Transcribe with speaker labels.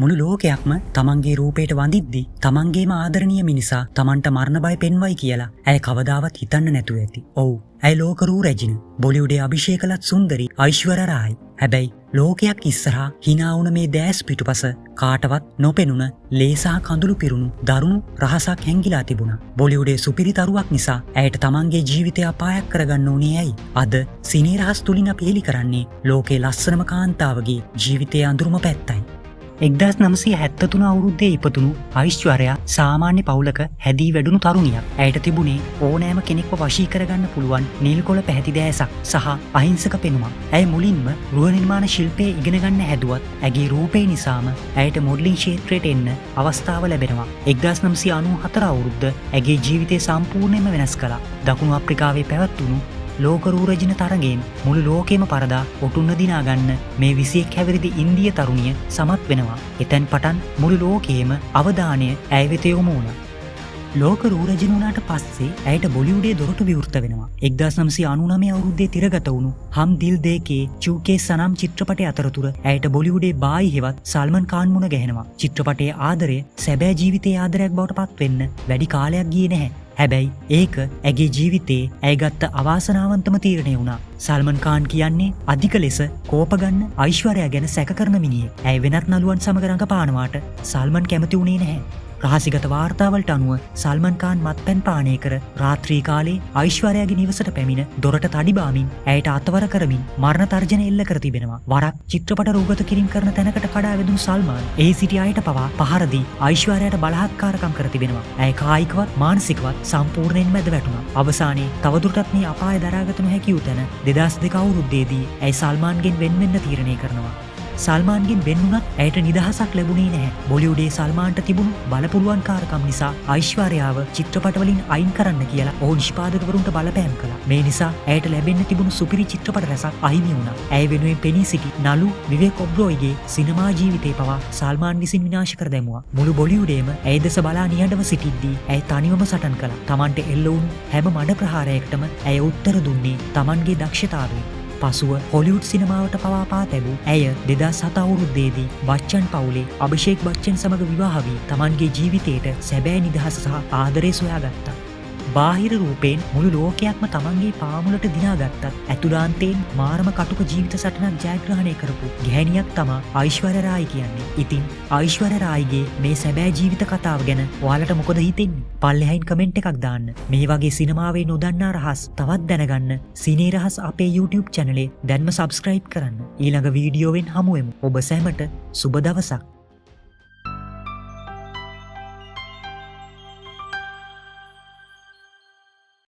Speaker 1: මුළු ලෝකයක්ම තමන්ගේ රූපයට වඳිද්දි තමන්ගේම ආදරණීය මිනිසා තමන්ට මරණ බය පෙන්වයි කියලා ඇය කවදාවත් හිතන්න නැතුව ඇති. ඔව්, ඇය ලෝකරූ රැජින බොලිවුඩේ අභිෂේකලත් සුන්දරි අයිශ්වර්යා රායි. හැබැයි ලෝකයක් ඉස්සරහා hina වුණ මේ දැස් පිටුපස කාටවත් නොපෙනුන ලේසා කඳුළු පිරුණු දරුණු රහසක් හැංගිලා තිබුණා. බොලිවුඩේ සුපිරි තරුවක් නිසා ඇයට තමන්ගේ ජීවිතය අපායක් කරගන්න උනේ ඇයි? අද සිනී රහස් තුලින් අපි හෙළි කරන්නේ ලෝකේ ලස්සනම කාන්තාවගේ ජීවිතයේ අඳුරුම පැත්තයි. 1973 අවුරුද්දේ ඉපදුණු අයිශ්වර්යා සාමාන්‍ය පවුලක හැදී වැඩුණු තරුණියක්. ඇයට තිබුණේ ඕනෑම කෙනෙක්ව වශී කරගන්න පුළුවන් නිල්කොළ පැහැති දැසක් සහ අහිංසක පෙනුමක්. ඇය මුලින්ම ගෘහ නිර්මාණ ශිල්පය ඉගෙන ගන්න හැදුවත් ඇගේ රූපේ නිසාම ඇයට මොඩලින් ක්ෂේත්‍රයට එන්න අවස්ථාව ලැබෙනවා. 1994 අවුරුද්ද ඇගේ ජීවිතය සම්පූර්ණයෙන්ම වෙනස් කළා. දකුණු අප්‍රිකාවේ පැවැත්වුණු ලෝකරූ රජින තරගෙන් මුළු ලෝකෙම පරදා ඔටුන්න දිනාගන්න මේ 21 හැවිරිදි ඉන්දිය තරුණිය සමත් වෙනවා. එතැන් පටන් මුළු ලෝකයේම අවධානය ඇය වෙත යොමු වුණා. ලෝකරූ රජින වුණාට පස්සේ ඇයට බොලිවුඩේ දොරටු විවෘත වෙනවා. 1999 අවුරුද්දේ තිරගත වුණු හම් දිල් දේකේ චූකේ සනම් චිත්‍රපටය අතරතුර ඇයට බොලිවුඩේ බායි හෙවත් සල්මන් කාන් මුණ ගැහෙනවා. චිත්‍රපටයේ ආදරය සැබෑ ජීවිතයේ ආදරයක් බවට පත් වෙන්න වැඩි කාලයක් ගියේ නැහැ. හැබැයි ඒක ඇගේ ජීවිතේ ඇය ගත්ත අවාසනාවන්තම තීරණය වුණා. සල්මන් කාන් කියන්නේ අධික ලෙස කෝපගන්න අයිශ්වර්යා ගැන සැක කරන මිනිහෙක්. ඇය වෙනත් නළුවන් සමග රඟපානවාට සල්මන් කැමති වුණේ නැහැ. රහසිගත වාර්තාවලට අනුව සල්මන් කාන් මත්පැන් පානය කර රාත්‍රී කාලේ අයිශ්වර්යාගේ නිවසට පැමිණ දොරට තඩිබාමින් ඇයට අතවර කරමින් මරණ තර්ජන එල්ල කර තිබෙනවා. වරක් චිත්‍රපට රූගත කිරීම කරන තැනකට කඩා වැදුණු සල්මාන් එහි සිටි අයට පවා පහර දී අයිශ්වර්යාට බලහත්කාරකම් කර තිබෙනවා. ඇය කායිකවත් මානසිකවත් සම්පූර්ණයෙන්ම මැද වැටුණා. අවසානයේ තවදුරටත් මේ අපාය දරාගත නොහැකි වූ තැන 2002 අවුරුද්දේදී ඇය සල්මාන්ගෙන් වෙන් වෙන්න තීරණය කරනවා. සල්මාන්ගෙන් වෙන්නුනත් ඇයට නිදහසක් ලැබුණේ නැහැ. බොලිවුඩේ සල්මාන්ට තිබුණු බලපුළුවන් කාරකම් නිසා අයිශ්වර්යාව චිත්‍රපටවලින් අයින් කරන්න කියලා ඔහු නිෂ්පාදකවරුන්ට බලපෑම් කළා. මේ නිසා ඇයට ලැබෙන්න තිබුණු සුපිරි චිත්‍රපට රැසක් අහිමි වුණා. ඇය වෙනුවෙන් පෙනී සිටි නළු විවේක් ඔබ්රෝයිගේ සිනමා ජීවිතේ පවා සල්මාන් විසින් විනාශ කර දැමුවා. මුළු බොලිවුඩේම ඇය දෙස බලා නිහඬව සිටිද්දී ඇය තනිවම සටන් කළා. Tamante එල්ල වුණු හැම මඩ ප්‍රහාරයකටම ඇය උත්තර දුන්නේ Tamanගේ දක්ෂතාවයෙන්. පසුව හොලිවුඩ් සිනමාවට පවා පා තැබූ ඇය 2007 අවුරුද්දේදී බච්චන් පවුලේ අභිෂේක් බච්චන් සමග විවාහ වී තමන්ගේ ජීවිතයට සැබෑ නිදහස සහ ආදරය සොයාගත්තා. බාහිර රූපයෙන් මුළු ලෝකයක්ම තමන්ගේ පාමුලට දිනාගත්තත් ඇතුළාන්තයෙන් මාරම කටුක ජීවිත සටනක් ජයග්‍රහණය කරපු ගැහැණියක් තමා අයිශ්වර්යා රායි කියන්නේ. ඉතින් අයිශ්වර්යා රායිගේ මේ සැබෑ ජීවිත කතාව ගැන ඔයාලට මොකද හිතෙන්නේ? පල්ලෙහායින් කමෙන්ට් එකක් දාන්න. මේ වගේ සිනමාවේ නොදන්නා රහස් තවත් දැනගන්න සිනේ රහස් අපේ YouTube channel එක දැන්ම subscribe කරන්න. ඊළඟ වීඩියෝවෙන් හමු වෙමු. ඔබ සැමට සුබ දවසක්.